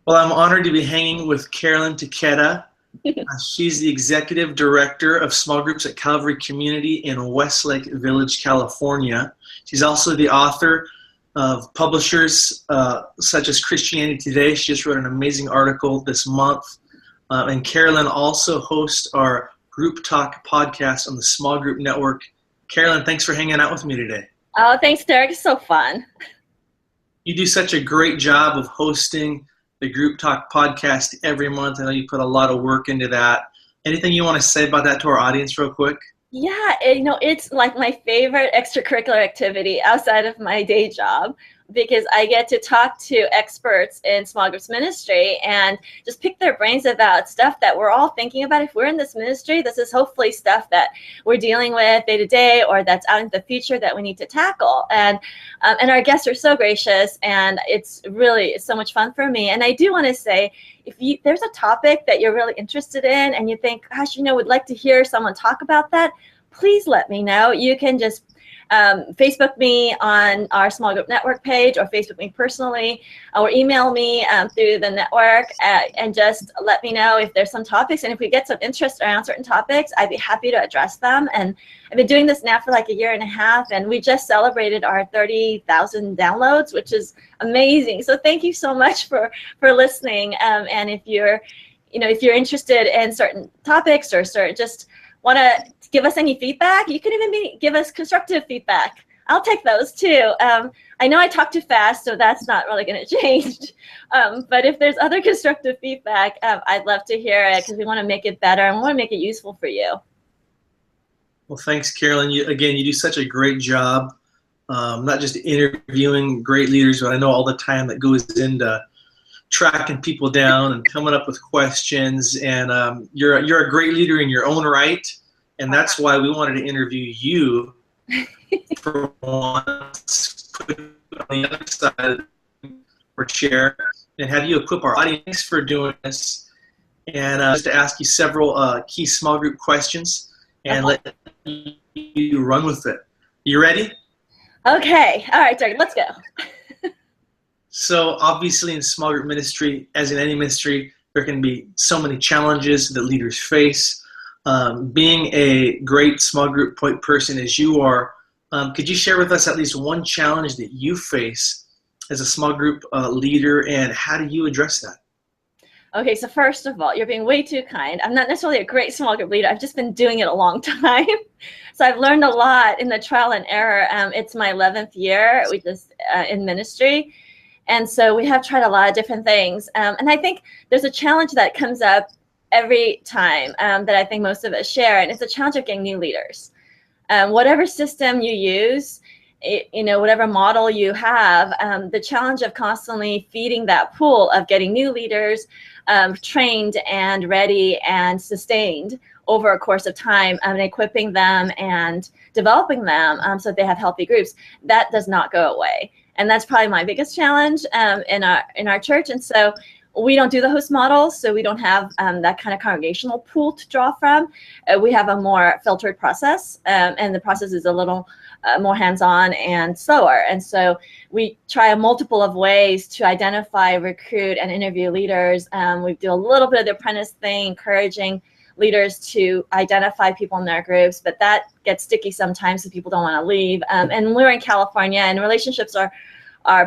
Well, I'm honored to be hanging with Carolyn Taketa. She's the Executive Director of Small Groups at Calvary Community in Westlake Village, California. She's also the author of publishers such as Christianity Today. She just wrote an amazing article this month. And Carolyn also hosts our Group Talk podcast on the Small Group Network. Carolyn, thanks for hanging out with me today. Oh, thanks, Derek. It's so fun. You do such a great job of hosting the Group Talk podcast every month. I know you put a lot of work into that. Anything you want to say about that to our audience real quick? Yeah, it's like my favorite extracurricular activity outside of my day job, because I get to talk to experts in small groups ministry and just pick their brains about stuff that we're all thinking about. If we're in this ministry, this is hopefully stuff that we're dealing with day to day, or that's out in the future that we need to tackle. And our guests are so gracious, and it's really so much fun for me. And I do want to say, if there's a topic that you're really interested in and you think, gosh, would like to hear someone talk about that, please let me know. You can just Facebook me on our small group network page, or Facebook me personally, or email me through the network, and just let me know if there's some topics. And if we get some interest around certain topics, I'd be happy to address them. And I've been doing this now for like 1.5 years, and we just celebrated our 30,000 downloads, which is amazing. So thank you so much for listening. And if you're interested in certain topics, or just want to give us any feedback, you can even give us constructive feedback. I'll take those too. I know I talk too fast, so that's not really going to change. But if there's other constructive feedback, I'd love to hear it, because we want to make it better and we want to make it useful for you. Well, thanks, Carolyn. You do such a great job, not just interviewing great leaders, but I know all the time that goes into tracking people down and coming up with questions. And you're a great leader in your own right. And that's why we wanted to interview you for once, put on the other side or chair, and have you equip our audience for doing this. And just to ask you several key small group questions and let you run with it. You ready? Okay. All right, Derek, let's go. So obviously in small group ministry, as in any ministry, there can be so many challenges that leaders face. Being a great small group person as you are, could you share with us at least one challenge that you face as a small group leader, and how do you address that? Okay, so first of all, you're being way too kind. I'm not necessarily a great small group leader. I've just been doing it a long time. So I've learned a lot in the trial and error. It's my 11th year in ministry. And so we have tried a lot of different things. And I think there's a challenge that comes up every time that I think most of us share, and it's a challenge of getting new leaders. Whatever system you use, whatever model you have, the challenge of constantly feeding that pool of getting new leaders trained and ready and sustained over a course of time, and equipping them and developing them so that they have healthy groups, that does not go away. And that's probably my biggest challenge in our church. And so we don't do the host model, so we don't have that kind of congregational pool to draw from. We have a more filtered process, and the process is a little more hands-on and slower. And so we try a multiple of ways to identify, recruit, and interview leaders. We do a little bit of the apprentice thing, encouraging leaders to identify people in their groups, but that gets sticky sometimes so people don't want to leave. And we're in California, and relationships are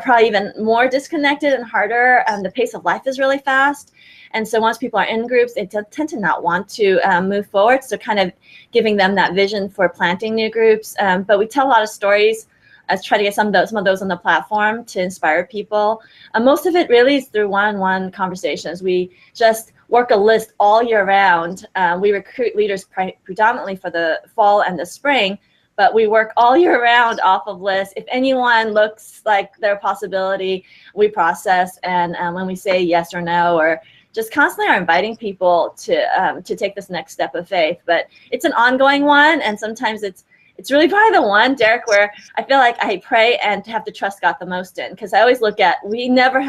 probably even more disconnected and harder. The pace of life is really fast. And so once people are in groups, they tend to not want to move forward. So kind of giving them that vision for planting new groups. But we tell a lot of stories. Let's try to get some of those on the platform to inspire people. Most of it really is through one-on-one conversations. We just work a list all year round. We recruit leaders predominantly for the fall and the spring, but we work all year round off of lists. If anyone looks like they're a possibility, we process, and when we say yes or no, or just constantly are inviting people to take this next step of faith. But it's an ongoing one, and sometimes it's really probably the one, Derek, where I feel like I pray and have to trust God the most in, because I always look at, we never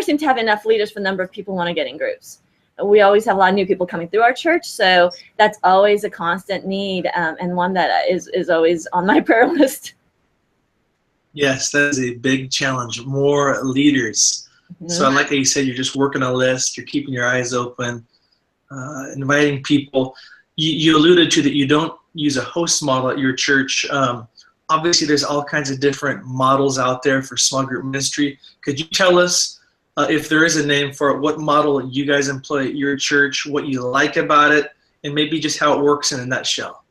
seem to have enough leaders for the number of people who want to get in groups. We always have a lot of new people coming through our church, so that's always a constant need, and one that is always on my prayer list. Yes, that is a big challenge. More leaders. So I like how you said you're just working a list, you're keeping your eyes open, inviting people. You alluded to that you don't use a host model at your church. Obviously, there's all kinds of different models out there for small group ministry. Could you tell us, if there is a name for it, what model you guys employ at your church, what you like about it, and maybe just how it works in a nutshell?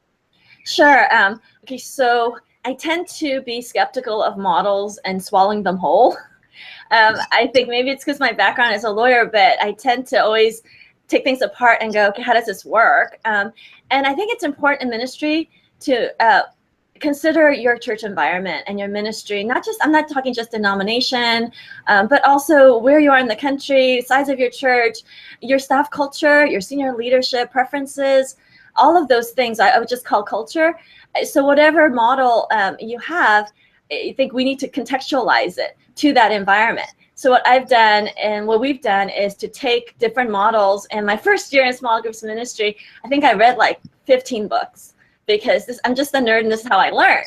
Sure. Okay, so I tend to be skeptical of models and swallowing them whole. I think maybe it's because my background as a lawyer, but I tend to always take things apart and go, okay, how does this work? And I think it's important in ministry to consider your church environment and your ministry, not just, I'm not talking just denomination, but also where you are in the country, size of your church, your staff culture, your senior leadership preferences, all of those things I would just call culture. So whatever model you have, I think we need to contextualize it to that environment. So what I've done and what we've done is to take different models. And my first year in small groups ministry, I think I read like 15 books because I'm just a nerd and this is how I learn.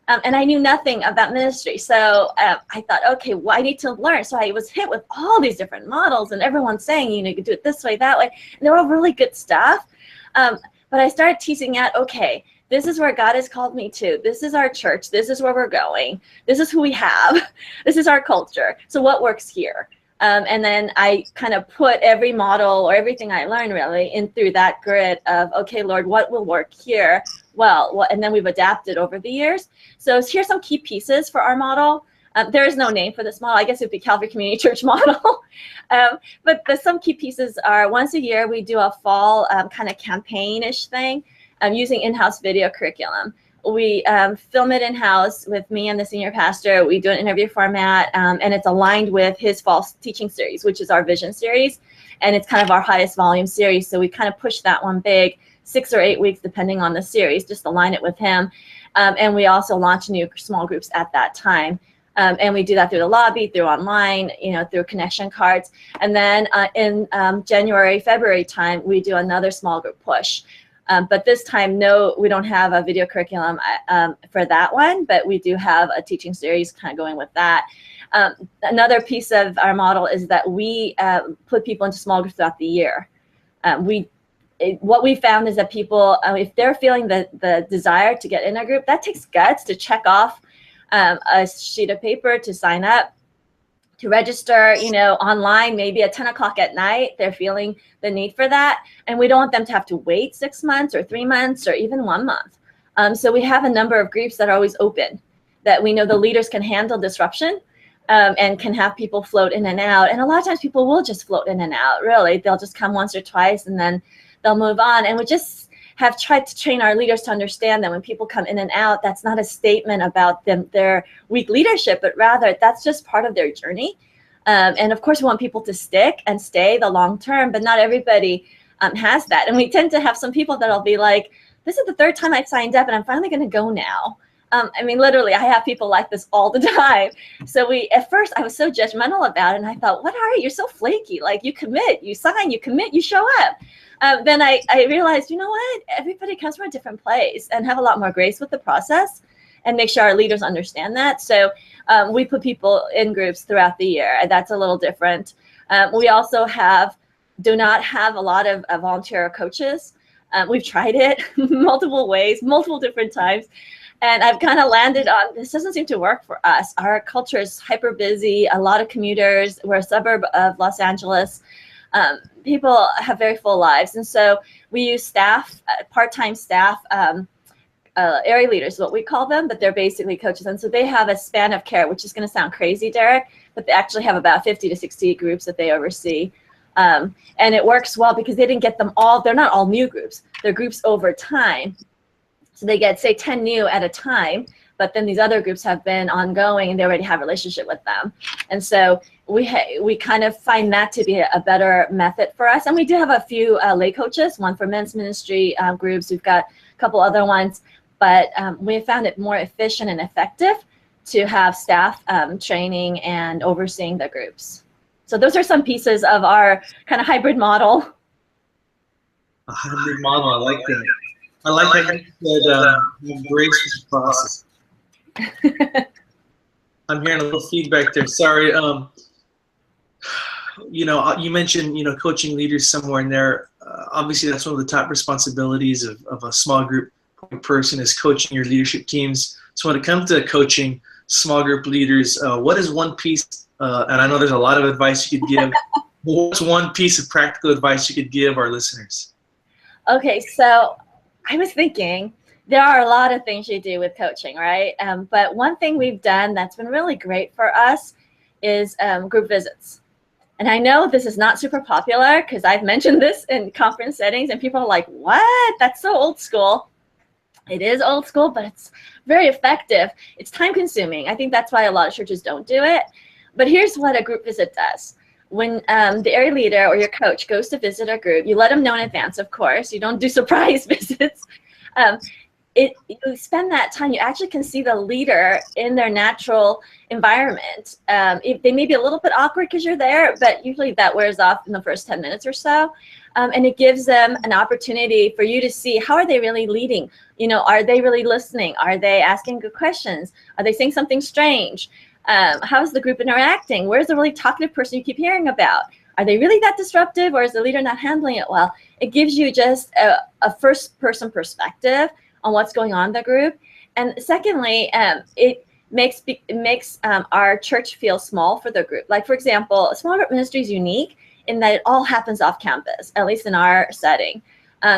And I knew nothing about ministry. So I thought, okay, well, I need to learn. So I was hit with all these different models and everyone's saying, you know, you can do it this way, that way. And they were all really good stuff. But I started teasing out, okay, this is where God has called me to. This is our church. This is where we're going. This is who we have. This is our culture. So what works here? And then I kind of put every model or everything I learned really in through that grid of, okay, Lord, what will work here? Well, and then we've adapted over the years. So here's some key pieces for our model. There is no name for this model. I guess it would be Calvary Community Church model. But some key pieces are once a year, we do a fall kind of campaign-ish thing using in-house video curriculum. We film it in-house with me and the senior pastor. We do an interview format, and it's aligned with his fall teaching series, which is our vision series. And it's kind of our highest volume series. So we kind of push that one big, 6 or 8 weeks, depending on the series, just align it with him. And we also launch new small groups at that time. And we do that through the lobby, through online, you know, through connection cards. And then in January, February time, we do another small group push. But this time, no, we don't have a video curriculum for that one, but we do have a teaching series kind of going with that. Another piece of our model is that we put people into small groups throughout the year. What we found is that people, if they're feeling the desire to get in a group, that takes guts to check off a sheet of paper to sign up, to register, you know, online, maybe at 10 o'clock at night, they're feeling the need for that. And we don't want them to have to wait 6 months or 3 months or even 1 month. So we have a number of groups that are always open, that we know the leaders can handle disruption and can have people float in and out. And a lot of times people will just float in and out, really. They'll just come once or twice and then they'll move on. And we just have tried to train our leaders to understand that when people come in and out, that's not a statement about their weak leadership, but rather that's just part of their journey. And of course, we want people to stick and stay the long term, but not everybody has that. And we tend to have some people that'll be like, this is the 3rd time I've signed up and I'm finally going to go now. I mean, literally, I have people like this all the time. So at first, I was so judgmental about it. And I thought, what are you? You're so flaky. Like, you commit, you sign, you commit, you show up. Then I realized, you know what? Everybody comes from a different place and have a lot more grace with the process and make sure our leaders understand that. So we put people in groups throughout the year. And that's a little different. We also do not have a lot of volunteer coaches. We've tried it multiple ways, multiple different times. And I've kind of landed on, this doesn't seem to work for us. Our culture is hyper busy, a lot of commuters. We're a suburb of Los Angeles. People have very full lives. And so we use staff, part-time staff, area leaders, what we call them, but they're basically coaches. And so they have a span of care, which is going to sound crazy, Derek, but they actually have about 50 to 60 groups that they oversee. And it works well because they didn't get them all. They're not all new groups. They're groups over time. So they get, say, 10 new at a time, but then these other groups have been ongoing and they already have a relationship with them. And so we kind of find that to be a better method for us. And we do have a few lay coaches, one for men's ministry groups. We've got a couple other ones, but we found it more efficient and effective to have staff training and overseeing the groups. So those are some pieces of our kind of hybrid model. A hybrid model, I like that. I like how you said grace with the process. I'm hearing a little feedback there. Sorry. You mentioned, coaching leaders somewhere in there. Obviously, that's one of the top responsibilities of a small group person is coaching your leadership teams. So when it comes to coaching small group leaders, what is one piece, and I know there's a lot of advice you could give, what's one piece of practical advice you could give our listeners? Okay, so I was thinking there are a lot of things you do with coaching, right? But one thing we've done that's been really great for us is group visits. And I know this is not super popular because I've mentioned this in conference settings and people are like, what? That's so old school. It is old school, but it's very effective. It's time consuming. I think that's why a lot of churches don't do it. But here's what a group visit does. When the area leader or your coach goes to visit a group, you let them know in advance, of course. You don't do surprise visits. You spend that time, you actually can see the leader in their natural environment. They may be a little bit awkward because you're there, but usually that wears off in the first 10 minutes or so. And it gives them an opportunity for you to see how are they really leading? Are they really listening? Are they asking good questions? Are they saying something strange? How's the group interacting? Where's the really talkative person you keep hearing about? Are they really that disruptive, or is the leader not handling it well? It gives you just a first-person perspective on what's going on in the group. And secondly, it makes our church feel small for the group. Like, for example, a small group ministry is unique in that it all happens off campus, at least in our setting.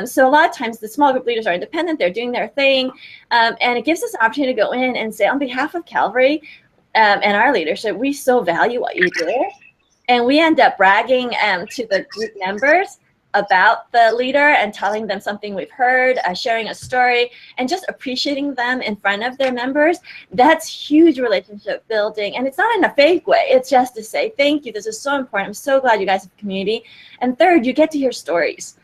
So a lot of times the small group leaders are independent, they're doing their thing, and it gives us an opportunity to go in and say, on behalf of Calvary and our leadership, we so value what you do. And we end up bragging to the group members about the leader and telling them something we've heard, sharing a story, and just appreciating them in front of their members. That's huge relationship building. And it's not in a fake way. It's just to say, thank you. This is so important. I'm so glad you guys have a community. And third, you get to hear stories.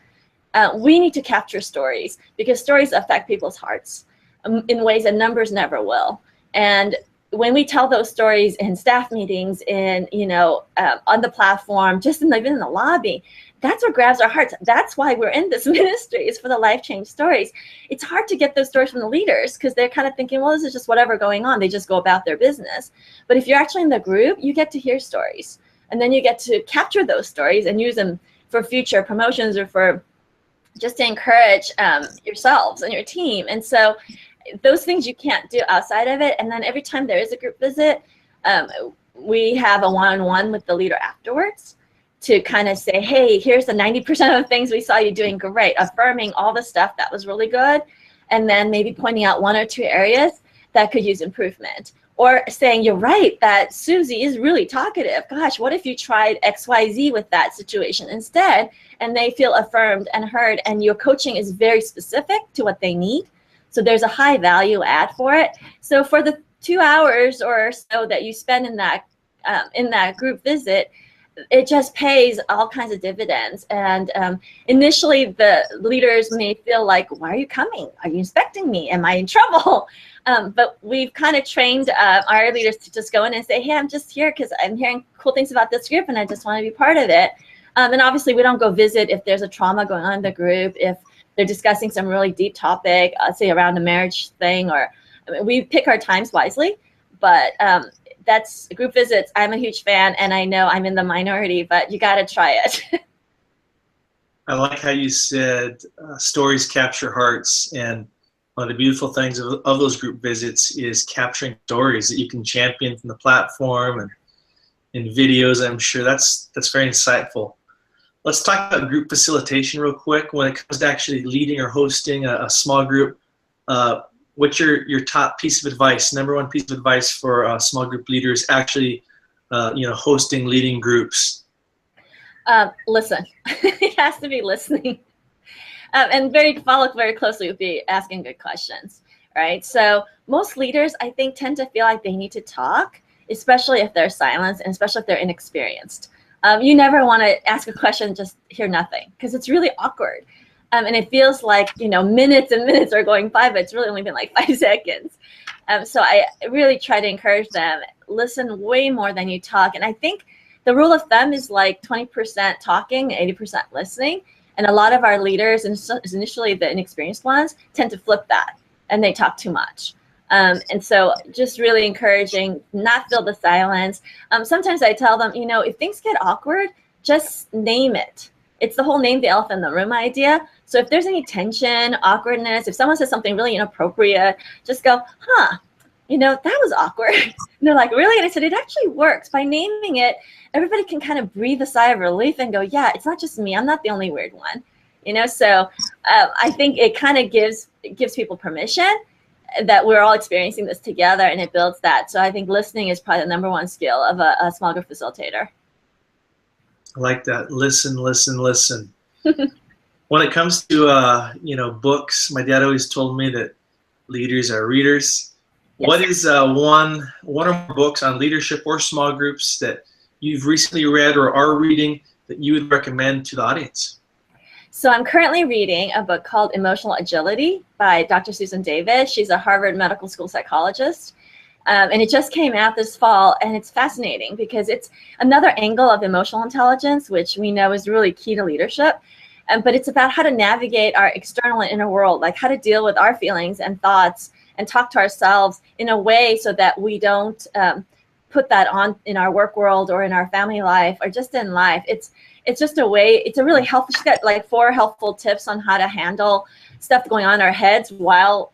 We need to capture stories because stories affect people's hearts in ways that numbers never will. And when we tell those stories in staff meetings, on the platform, just even in the lobby, that's what grabs our hearts. That's why we're in this ministry, is for the life change stories. It's hard to get those stories from the leaders because they're kind of thinking, well, this is just whatever going on. They just go about their business. But if you're actually in the group, you get to hear stories. And then you get to capture those stories and use them for future promotions or for just to encourage yourselves and your team. And so those things you can't do outside of it. And then every time there is a group visit, we have a one-on-one with the leader afterwards to kind of say, hey, here's the 90% of the things we saw you doing great, affirming all the stuff that was really good, and then maybe pointing out one or two areas that could use improvement. Or saying, you're right, that Susie is really talkative. Gosh, what if you tried XYZ with that situation instead? And they feel affirmed and heard, and your coaching is very specific to what they need. So there's a high value add for it. So for the 2 hours or so that you spend in that group visit, it just pays all kinds of dividends. And initially, the leaders may feel like, why are you coming? Are you inspecting me? Am I in trouble? But we've kind of trained our leaders to just go in and say, hey, I'm just here because I'm hearing cool things about this group and I just want to be part of it. And obviously, we don't go visit if there's a trauma going on in the group, if they're discussing some really deep topic, say around a marriage thing, we pick our times wisely. But that's group visits. I'm a huge fan, and I know I'm in the minority, but you got to try it. I like how you said stories capture hearts, and one of the beautiful things of those group visits is capturing stories that you can champion from the platform and in videos. I'm sure that's very insightful. Let's talk about group facilitation real quick. When it comes to actually leading or hosting a small group, what's your top piece of advice, number one piece of advice for small group leaders actually, hosting, leading groups? Listen. It has to be listening. And follow very closely with be asking good questions, right? So most leaders, I think, tend to feel like they need to talk, especially if they're silenced and especially if they're inexperienced. You never want to ask a question and just hear nothing because it's really awkward. And it feels like, minutes and minutes are going by, but it's really only been like 5 seconds. So I really try to encourage them, listen way more than you talk. And I think the rule of thumb is like 20% talking, 80% listening. And a lot of our leaders, and initially the inexperienced ones, tend to flip that and they talk too much. And so just really encouraging, not fill the silence. Sometimes I tell them, if things get awkward, just name it. It's the whole name the elephant in the room idea. So if there's any tension, awkwardness, if someone says something really inappropriate, just go, huh, you know, that was awkward. And they're like, really? And I said, it actually works. By naming it, everybody can kind of breathe a sigh of relief and go, yeah, it's not just me. I'm not the only weird one. You know, so I think it kind of gives people permission that we're all experiencing this together, and it builds that. So I think listening is probably the #1 skill of a small group facilitator. I like that. Listen, listen, listen. When it comes to you know, books, my dad always told me that leaders are readers. Yes. What is one or more books on leadership or small groups that you've recently read or are reading that you would recommend to the audience? So I'm currently reading a book called Emotional Agility by Dr. Susan Davis. She's a Harvard Medical School psychologist. And it just came out this fall, and it's fascinating because it's another angle of emotional intelligence, which we know is really key to leadership. But it's about how to navigate our external and inner world, like how to deal with our feelings and thoughts and talk to ourselves in a way so that we don't put that on in our work world or in our family life or just in life. It's just a way, it's a really helpful, she's got like 4 helpful tips on how to handle stuff going on in our heads while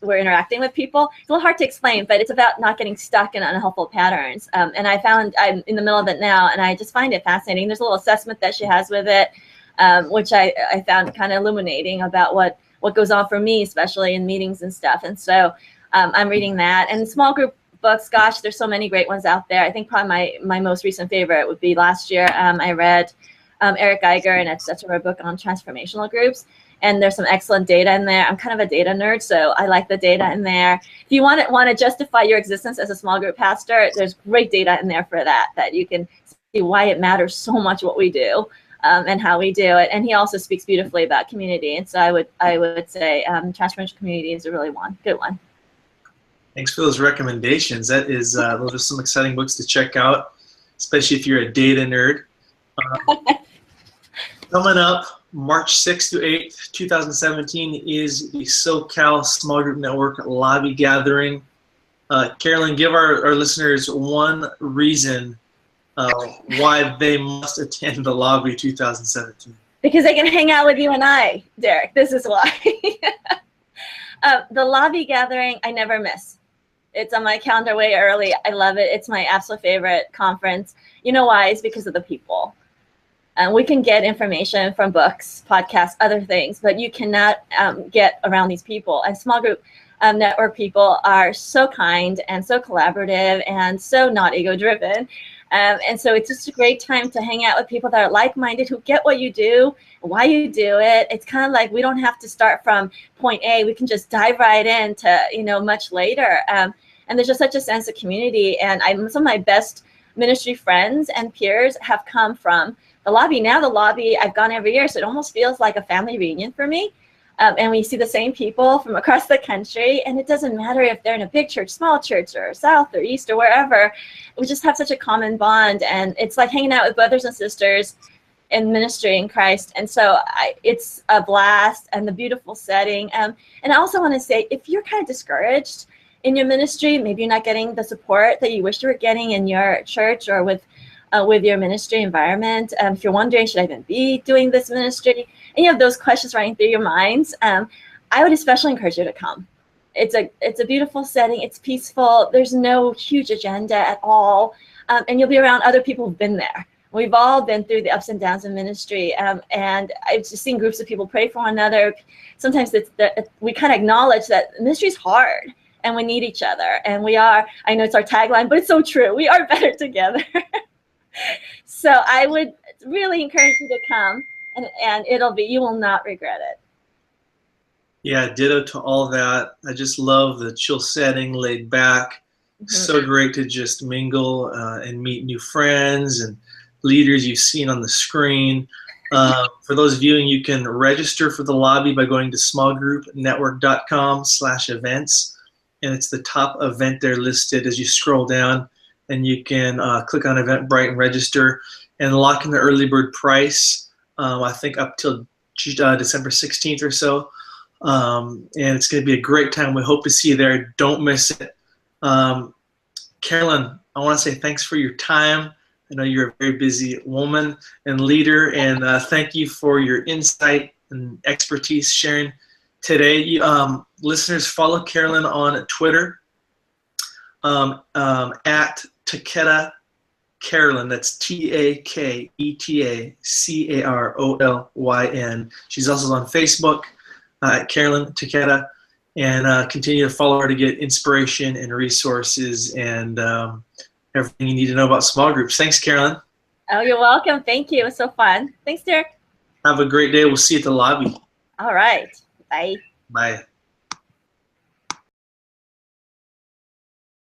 we're interacting with people. It's a little hard to explain, but it's about not getting stuck in unhelpful patterns. And I found I'm in the middle of it now, and I just find it fascinating. There's a little assessment that she has with it, which I found kind of illuminating about what goes on for me, especially in meetings and stuff. And so I'm reading that. And small group books, gosh, there's so many great ones out there. I think probably my most recent favorite would be last year. I read Eric Geiger and etc. book on transformational groups. And there's some excellent data in there. I'm kind of a data nerd, so I like the data in there. If you want to justify your existence as a small group pastor, there's great data in there for that you can see why it matters so much what we do and how we do it. And he also speaks beautifully about community. And so I would say Transformational Community is a really good one. Thanks for those recommendations. That is those are some exciting books to check out, especially if you're a data nerd. Coming up, March 6th to 8th, 2017 is the SoCal Small Group Network Lobby Gathering. Carolyn, give our listeners one reason why they must attend the Lobby 2017. Because they can hang out with you and I, Derek. This is why. The Lobby Gathering, I never miss. It's on my calendar way early. I love it. It's my absolute favorite conference. You know why? It's because of the people. We can get information from books, podcasts, other things, but you cannot get around these people. And small group network people are so kind and so collaborative and so not ego-driven. And so it's just a great time to hang out with people that are like-minded, who get what you do, why you do it. It's kind of like we don't have to start from point A. We can just dive right into, much later. And there's just such a sense of community. And some of my best ministry friends and peers have come from the Lobby. Now the Lobby, I've gone every year, so it almost feels like a family reunion for me. And we see the same people from across the country, and it doesn't matter if they're in a big church, small church, or south or east or wherever. We just have such a common bond, and it's like hanging out with brothers and sisters in ministry in Christ. And so it's a blast, and the beautiful setting. And I also want to say, if you're kind of discouraged in your ministry, maybe you're not getting the support that you wish you were getting in your church or with your ministry environment. If you're wondering, should I even be doing this ministry? And you have those questions running through your minds. I would especially encourage you to come. It's a beautiful setting. It's peaceful. There's no huge agenda at all. And you'll be around other people who've been there. We've all been through the ups and downs of ministry. And I've just seen groups of people pray for one another. Sometimes we kind of acknowledge that ministry is hard and we need each other. And I know it's our tagline, but it's so true. We are better together. So I would really encourage you to come, and you will not regret it. Yeah, ditto to all that. I just love the chill setting, laid back. Mm-hmm. So great to just mingle and meet new friends and leaders you've seen on the screen. For those viewing, you can register for the Lobby by going to smallgroupnetwork.com/events, and it's the top event there listed as you scroll down. And you can click on Eventbrite and register and lock in the early bird price, I think up till December 16th or so. And it's going to be a great time. We hope to see you there. Don't miss it. Carolyn, I want to say thanks for your time. I know you're a very busy woman and leader, and thank you for your insight and expertise sharing today. Listeners, follow Carolyn on Twitter at Taketa Carolyn. That's TAKETA CAROLYN. She's also on Facebook at Carolyn Taketa, and continue to follow her to get inspiration and resources and everything you need to know about small groups. Thanks, Carolyn. Oh, you're welcome. Thank you. It was so fun. Thanks, Derek. Have a great day. We'll see you at the lobby. All right. Bye. Bye.